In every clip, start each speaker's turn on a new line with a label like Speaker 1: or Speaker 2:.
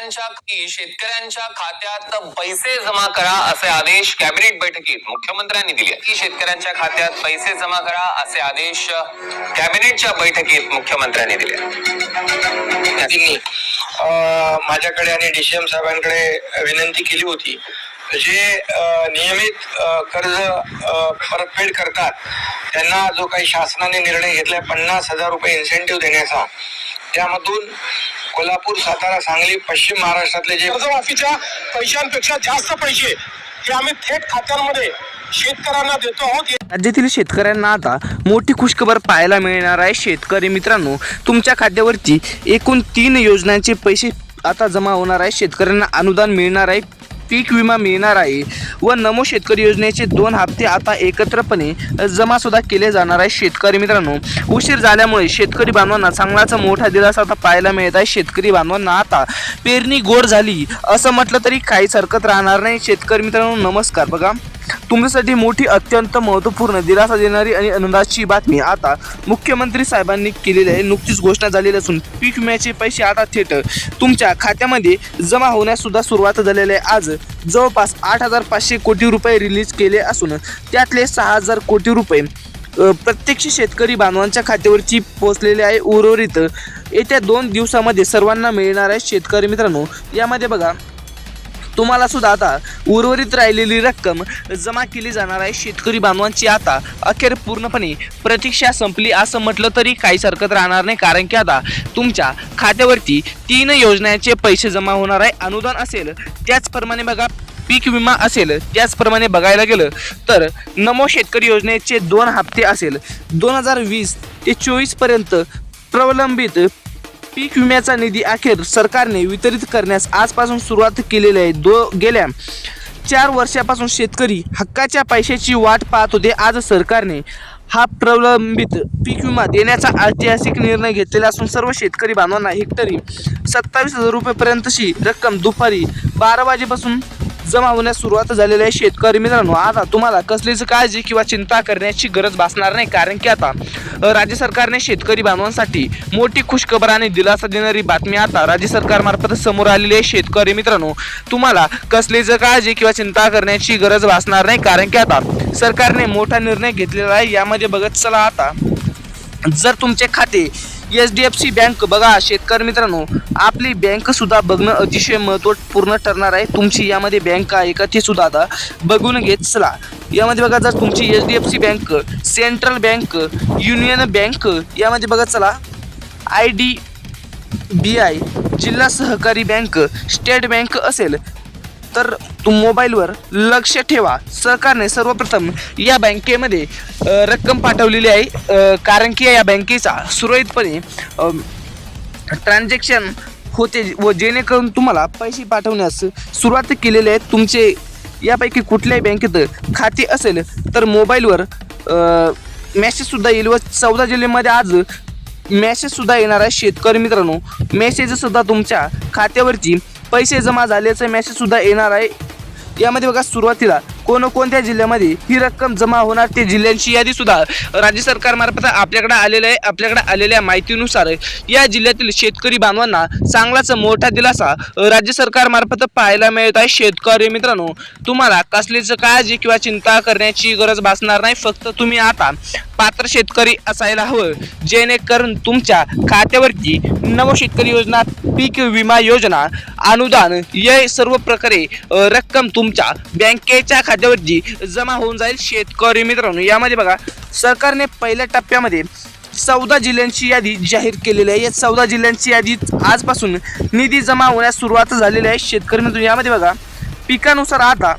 Speaker 1: शेतकऱ्यांच्या खात्यात पैसे जमा करा असे आदेश कॅबिनेट बैठकीत मुख्यमंत्र्यांनी दिले। शेतकऱ्यांच्या खात्यात पैसे जमा करा असे आदेश कॅबिनेटच्या बैठकीत मुख्यमंत्र्यांनी दिले।
Speaker 2: माझ्याकडे आणि डीसीएम साहेबांकडे विनंती केली होती, जे नियमित कर्ज परतफेड करतात त्यांना जो काही शासनाने निर्णय घेतलाय 50,000 रुपये इन्सेंटिव्ह देण्याचा, त्यामधून कोल्हापूर, सातारा, सांगली, पश्चिम महाराष्ट्रातले जे
Speaker 3: कर्जमाफीच्या पैशांपेक्षा जास्त पैसे हे आम्ही थेट खात्यांमध्ये शेतकऱ्यांना देतो आहोत।
Speaker 4: राज्यातील शेतकऱ्यांना आता मोठी खुशखबर पाहायला मिळणार आहे। शेतकरी मित्रांनो, तुमच्या खात्यावरती एकूण 3 योजनांचे पैसे आता जमा होणार आहे। शेतकऱ्यांना अनुदान मिळणार आहे, पीक विमा मिळणार आहे व नमो शेतकरी योजनेचे 2 हप्ते आता एकत्रपणे जमा सुद्धा केले जाणार आहे। शेतकरी मित्रांनो, उशीर झाल्यामुळे शेतकरी बांधवांना चांगलाच मोठा दिलासा आता पाहायला मिळत आहे। शेतकरी बांधवांना आता पेरणी गोड झाली असं म्हटलं तरी काहीच हरकत राहणार नाही। शेतकरी मित्रांनो नमस्कार, बघा तुमच्यासाठी मोठी अत्यंत महत्त्वपूर्ण दिलासा देणारी आणि आनंदाची बातमी आता मुख्यमंत्री साहेबांनी केलेली आहे। नुकतीच घोषणा झालेली असून पीक विम्याचे पैसे आता थेट तुमच्या खात्यामध्ये जमा होण्यास सुद्धा सुरुवात झालेली आहे। आज जवळपास 8,500 कोटी रुपये रिलीज केले असून त्यातले 6,000 कोटी रुपये प्रत्यक्ष शेतकरी बांधवांच्या खात्यावरची पोहोचलेले आहे। उर्वरित येत्या 2 दिवसामध्ये सर्वांना मिळणार आहे। शेतकरी मित्रांनो, यामध्ये बघा तुम्हाला सुद्धा आता उर्वरित राहिलेली रक्कम जमा केली जाणार आहे। शेतकरी बांधवांची आता अखेर पूर्णपणे प्रतीक्षा संपली असं म्हटलं तरी काहीच हरकत राहणार नाही, कारण की आता तुमच्या खात्यावरती 3 योजनांचे पैसे जमा होणार आहे। अनुदान असेल, त्याचप्रमाणे बघा पीक विमा असेल, त्याचप्रमाणे बघायला गेलं तर नमो शेतकरी योजनेचे 2 हप्ते असेल, 2020 ते 24 पर्यंत प्रलंबित पीक विम्याचा निधी अखेर सरकारने वितरित करण्यास आजपासून सुरुवात केलेली आहे। गेल्या 4 वर्षापासून शेतकरी हक्काच्या पैशाची वाट पाहत होते। आज सरकारने हा प्रलंबित पीक विमा देण्याचा ऐतिहासिक निर्णय घेतलेला असून सर्व शेतकरी बांधवांना हेक्टरी 27,000 रुपयेपर्यंतची रक्कम दुपारी 12 वाजेपासून जमा होण्यास सुरुवात झालेली आहे। शेतकरी मित्रांनो, आता तुम्हाला कसलीच काळजी किंवा चिंता करण्याची गरज भासणार नाही, कारण की आता राज्य सरकारने शेतकरी बांधवांसाठी मोठी खुशखबर आणि दिलासा देणारी बातमी आता राज्य सरकारमार्फत समोर आलेली आहे। शेतकरी मित्रांनो, तुम्हाला कसलीच काळजी किंवा चिंता करण्याची गरज भासणार नाही, कारण की आता सरकारने मोठा निर्णय घेतलेला आहे। यामध्ये बघत चला, आता जर तुमचे खाते HDFC बँक, बघा शेतकरी मित्रांनो, आपली बँक सुद्धा बघणं अतिशय महत्त्वपूर्ण ठरणार आहे। तुमची यामध्ये बँक आहे का ते सुद्धा आता बघून घेत चला। यामध्ये बघा, जर तुमची HDFC bank, central bank, union bank, यामध्ये बघा चला IDBI, जिल्हा सहकारी बँक, स्टेट बँक असेल तर मोबाईलवर लक्ष ठेवा। सरकारने सर्वप्रथम या बँकेमध्ये रक्कम पाठवलेली आहे, कारण की या बँकेचा सुरळीतपणे ट्रान्झॅक्शन होते व जेणेकरून तुम्हाला पैसे पाठवण्यास सुरुवात केलेली आहे। तुमचे यापैकी कुठल्याही बँकेत खाते असेल तर मोबाईलवर मेसेजसुद्धा येईल व 14 जुलैमध्ये आज मेसेजसुद्धा येणार आहे। शेतकरी मित्रांनो, मेसेजसुद्धा तुमच्या खात्यावरती पैसे जमा झाल्याचा मेसेजसुद्धा येणार आहे। यामध्ये बघा सुरुवातीला कोणकोणत्या जिल्ह्यामध्ये ही रक्कम जमा होणार ते जिल्ह्यांची यादी सुद्धा राज्य सरकारमार्फत आपल्याकडे आलेलं आहे। आपल्याकडे आलेल्या माहितीनुसार या जिल्ह्यातील शेतकरी बांधवांना चांगलाच मोठा दिलासा राज्य सरकारमार्फत पाहायला मिळत आहे। शेतकरी मित्रांनो, तुम्हाला कसलीच काळजी किंवा चिंता करण्याची गरज भासणार नाही। फक्त तुम्ही आता पात्र शेतकरी असायला हवं, जेणेकरून तुमच्या खात्यावरती नमो शेतकरी योजना, पीक विमा योजना, अनुदान या सर्व प्रकारे रक्कम तुमच्या बँकेच्या खात्यावरती जमा होऊन जाईल। शेतकरी मित्रांनो, यामध्ये बघा सरकारने पहिल्या टप्प्यामध्ये 14 जिल्ह्यांची यादी जाहीर केलेली आहे। या 14 जिल्ह्यांची यादी आजपासून निधी जमा होण्यास सुरुवात झालेली आहे। शेतकरी मित्रांनो, यामध्ये बघा पिकानुसार आता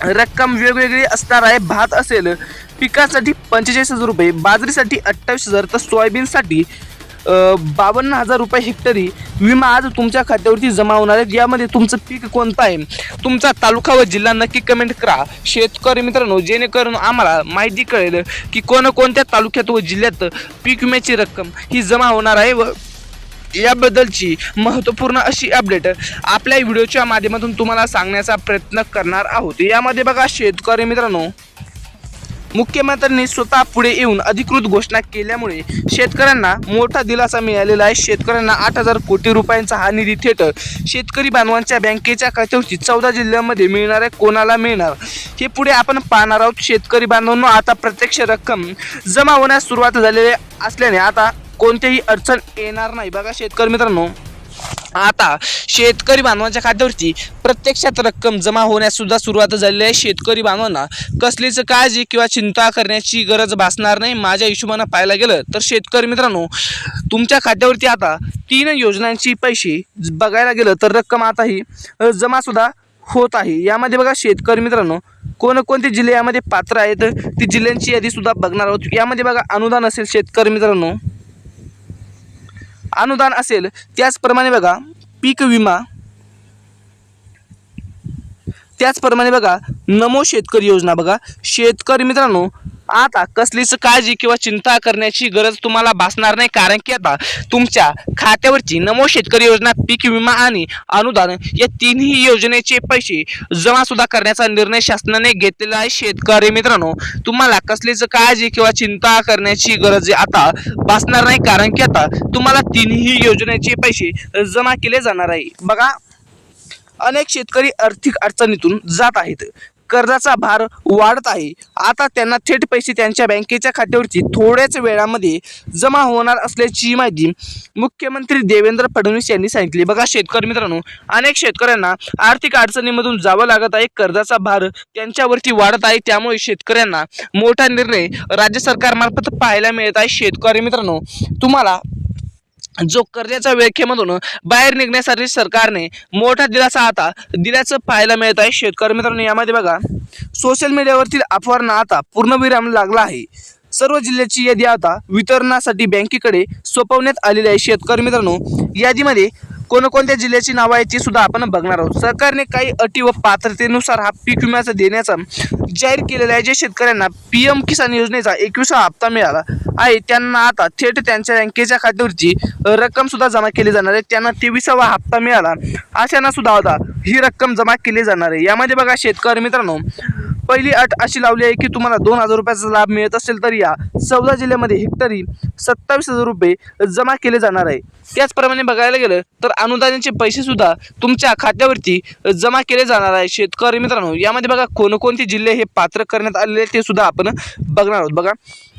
Speaker 4: रक्कम वेगवेगळी असणार आहे। भात असेल पिकासाठी 45,000 रुपये, बाजरीसाठी 28,000, तर सोयाबीनसाठी 52,000 रुपये हेक्टरी विमा आज तुमच्या खात्यावरती जमा होणार आहे। यामध्ये तुमचं पीक कोणतं आहे, तुमचा तालुका व जिल्हा नक्की कमेंट करा शेतकरी मित्रांनो, जेणेकरून आम्हाला माहिती कळेल की कोणकोणत्या तालुक्यात व जिल्ह्यात पीक विम्याची रक्कम ही जमा होणार आहे व याबद्दलची महत्त्वपूर्ण अशी अपडेट आपल्या व्हिडिओच्या माध्यमातून तुम्हाला सांगण्याचा प्रयत्न करणार आहोत। यामध्ये बघा शेतकरी मित्रांनो, मुख्यमंत्र्यांनी स्वतः पुढे येऊन अधिकृत घोषणा केल्यामुळे शेतकऱ्यांना मोठा दिलासा मिळालेला आहे. शेतकऱ्यांना 8,000 कोटी रुपयांचा हा निधी थेट शेतकरी बांधवांच्या बँकेच्या खात्यावरती 14 जिल्ह्यांमध्ये मिळणार आहे. कोणाला मिळणार हे पुढे आपण पाहणार आहोत. शेतकरी बांधवांनो, आता प्रत्यक्ष रक्कम जमा होण्यास सुरुवात झालेली असल्याने आता कोणतीही अडचण येणार नाही. बघा शेतकरी मित्रांनो, आता शेतकरी बांधवांच्या खात्यावरती प्रत्यक्षात रक्कम जमा होण्यास सुद्धा सुरुवात झालेली आहे. शेतकरी बांधवांना कसलीच काळजी किंवा चिंता करण्याची गरज भासणार नाही. माझ्या हिशोबानं पाहायला गेलं तर शेतकरी मित्रांनो, तुमच्या खात्यावरती आता 3 योजनांची पैसे बघायला गेलं तर रक्कम आता ही जमा सुद्धा होत आहे. यामध्ये बघा शेतकरी मित्रांनो, कोणकोणते जिल्हे यामध्ये पात्र आहेत ती जिल्ह्यांची यादी सुद्धा बघणार आहोत. यामध्ये बघा अनुदान असेल शेतकरी मित्रांनो, अनुदान असेल, त्याचप्रमाणे बघा पीक विमा, त्याचप्रमाणे बघा नमो शेतकरी योजना. बघा शेतकरी मित्रांनो, आता कसलीच काळजी किंवा चिंता करण्याची गरज तुम्हाला भासणार नाही, कारण की आता तुमच्या खात्यावरची नमो शेतकरी योजना, पीक विमा आणि अनुदान या तिन्ही योजनेचे पैसे जमा सुद्धा करण्याचा निर्णय शासनाने घेतलेला आहे. शेतकरी मित्रांनो, तुम्हाला कसलीच काळजी किंवा चिंता करण्याची गरज आता भासणार नाही, कारण की आता तुम्हाला तिन्ही योजनेचे पैसे जमा केले जाणार आहे. बघा अनेक शेतकरी आर्थिक अडचणीतून जात आहेत, कर्जाचा भार वाढत आहे. आता त्यांना थेट पैसे त्यांच्या बँकेच्या खात्यावरती थोड्याच वेळामध्ये जमा होणार असल्याची माहिती मुख्यमंत्री देवेंद्र फडणवीस यांनी सांगितली. बघा शेतकरी मित्रांनो, अनेक शेतकऱ्यांना आर्थिक अडचणीमधून जावं लागत आहे, कर्जाचा भार त्यांच्यावरती वाढत आहे. त्यामुळे शेतकऱ्यांना मोठा निर्णय राज्य सरकारमार्फत पाहायला मिळत आहे. शेतकरी मित्रांनो, तुम्हाला जो कर्जाच्या व्याख्येमधून बाहेर निघण्यासाठी सरकारने मोठा दिलासा आता दिल्याचं पाहायला मिळत आहे. शेतकरी मित्रांनो, यामध्ये बघा सोशल मीडियावरतील अफवांना आता पूर्णविराम लागला आहे. सर्व जिल्ह्याची यादी आता वितरणासाठी बँकेकडे सोपवण्यात आलेली आहे. शेतकरी मित्रांनो, यादीमध्ये कोणकोणत्या जिल्ह्याची नावं आहेत ती सुद्धा आपण बघणार आहोत. सरकारने काही अटी व पात्रतेनुसार हा पीक विम्याचा देण्याचा जाहीर केलेला आहे. जे शेतकऱ्यांना PM किसान योजनेचा 21वा हप्ता मिळाला आहे त्यांना आता थेट त्यांच्या बँकेच्या खात्यावरची रक्कम सुद्धा जमा केली जाणार आहे. त्यांना 23वा हप्ता मिळाला अशांना सुद्धा आता ही रक्कम जमा केली जाणार आहे. यामध्ये बघा शेतकरी मित्रांनो, पहिली अट अशी लावली आहे की तुम्हाला 2,000 रुपयाचा लाभ मिळत असेल तर या 14 जिल्ह्यामध्ये हेक्टरी 27,000 रुपये जमा केले जाणार आहे. त्याचप्रमाणे बघायला गेलं तर अनुदानाचे पैसे सुद्धा तुमच्या खात्यावरती जमा केले जाणार आहे. शेतकरी मित्रांनो, यामध्ये बघा कोणकोणते जिल्हे हे पात्र करण्यात आलेले ते सुद्धा आपण बघणार आहोत. बघा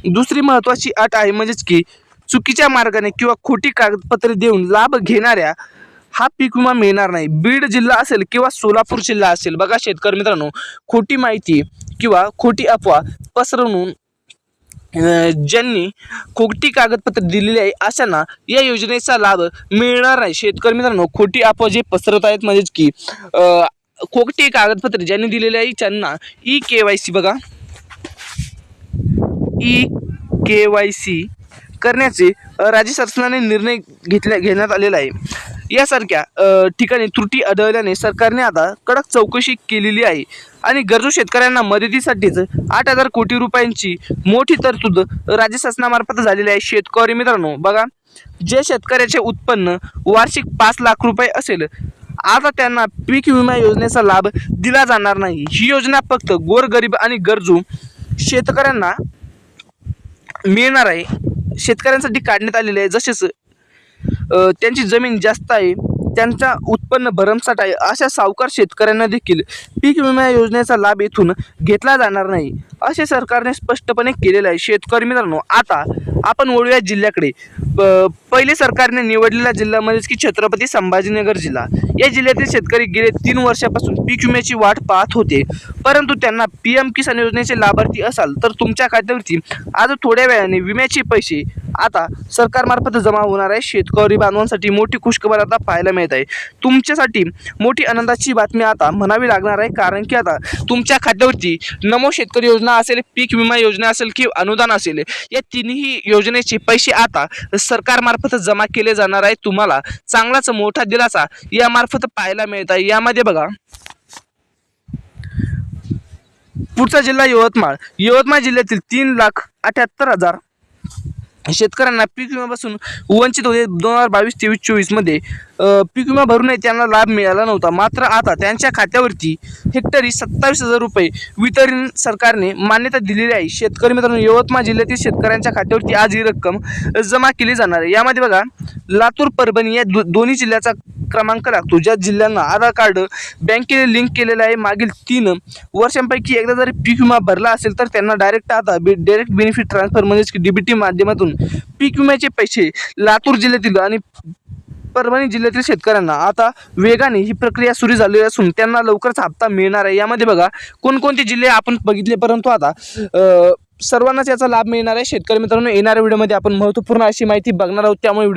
Speaker 4: दुसरी महत्त्वाची अट आहे म्हणजेच की चुकीच्या मार्गाने किंवा खोटी कागदपत्रे देऊन लाभ घेणाऱ्या हा पीक विमा मिळणार नाही. बीड जिल्हा असेल किंवा सोलापूर जिल्हा असेल, बघा शेतकरी मित्रांनो, खोटी माहिती किंवा खोटी अफवा पसरवून ज्यांनी खोटी कागदपत्र दिलेली आहे अशांना या योजनेचा लाभ मिळणार नाही. शेतकरी मित्रांनो, खोटी अफवा जे पसरत आहेत म्हणजेच की खोटी कागदपत्रे ज्यांनी दिलेली आहे त्यांना EKYC बघा EKYC करण्याचे राज्य शासनाने निर्णय घेण्यात आलेला आहे. यासारख्या ठिकाणी त्रुटी आढळल्याने सरकारने आता कडक चौकशी केलेली आहे आणि गरजू शेतकऱ्यांना मदतीसाठीच 8,000 कोटी रुपयांची मोठी तरतूद राज्य शासनामार्फत झालेली आहे. शेतकरी मित्रांनो, बघा जे शेतकऱ्याचे उत्पन्न वार्षिक 5 लाख रुपये असेल आता त्यांना पीक विमा योजनेचा लाभ दिला जाणार नाही. ही योजना फक्त गोरगरीब आणि गरजू शेतकऱ्यांना मिळणार आहे. शेतकऱ्यांसाठी काढण्यात आलेले आहे. जसेच त्यांची जमीन जास्त आहे, त्यांचा उत्पन्न भरमसाठ आहे अशा सावकार शेतकऱ्यांना देखील पीक विमा योजनेचा लाभ येथून घेतला जाणार नाही असे सरकारने स्पष्टपणे केलेले आहे. शेतकरी मित्रांनो, आता आपण वळूया जिल्ह्याकडे. पहिले सरकारने निवडलेला जिल्हा म्हणजेच की छत्रपती संभाजीनगर जिल्हा. या जिल्ह्यातील शेतकरी गेले 3 वर्षापासून पीक विम्याची वाट पाहत होते, परंतु त्यांना PM किसान योजनेचे लाभार्थी असाल तर तुमच्या खात्यावरती आज थोड्या वेळाने विम्याचे पैसे आता सरकारमार्फत जमा होणार आहे. शेतकरी बांधवांसाठी मोठी खुशखबर आता पाहायला मिळत आहे. तुमच्यासाठी मोठी आनंदाची बातमी आता म्हणावी लागणार आहे, कारण की आता तुमच्या खात्यावरती नमो शेतकरी योजना असेल, पीक विमा योजना असेल किंवा अनुदान असेल, या तिन्ही योजनेचे पैसे आता सरकारमार्फत जमा केले जाणार आहे. तुम्हाला चांगलाच मोठा दिलासा यामार्फत पाहायला मिळत आहे. यामध्ये बघा पुढचा जिल्हा यवतमाळ जिल्ह्यातील 3,78,000 शेतकऱ्यांना पीक विम्यापासून वंचित होते 2022-23-24 मध्ये पीक विमा भरूनही त्यांना लाभ मिळाला नव्हता. मात्र आता त्यांच्या खात्यावरती हेक्टरी 27,000 रुपये वितरण सरकारने मान्यता दिलेली आहे. शेतकरी मित्रांनो, यवतमाळ जिल्ह्यातील शेतकऱ्यांच्या खात्यावरती आज ही रक्कम जमा केली जाणार आहे. यामध्ये बघा, लातूर, परभणी या दोन्ही जिल्ह्याचा क्रमांक लागतो. ज्या जिल्ह्यांना आधार कार्ड बँकेने लिंक केलेलं आहे, मागील 3 वर्षांपैकी एकदा जर पीक विमा भरला असेल तर त्यांना डायरेक्ट डायरेक्ट बेनिफिट ट्रान्सफर म्हणजेच DBT माध्यमातून पीक विम्याचे पैसे लातूर जिल्ह्यातील आणि परभणी जिल्ह्यातील शेतकऱ्यांना आता वेगाने ही प्रक्रिया सुरू झाली असून त्यांना लवकरच हप्ता मिळणार आहे. यामध्ये बघा, कोणकोणते जिल्हे आपण बघितले, परंतु आता सर्वांनाच याचा लाभ मिळणार आहे. शेतकरी मित्रांनो, येणाऱ्या व्हिडिओमध्ये आपण महत्त्वपूर्ण अशी माहिती बघणार आहोत. त्यामुळे व्हिडिओ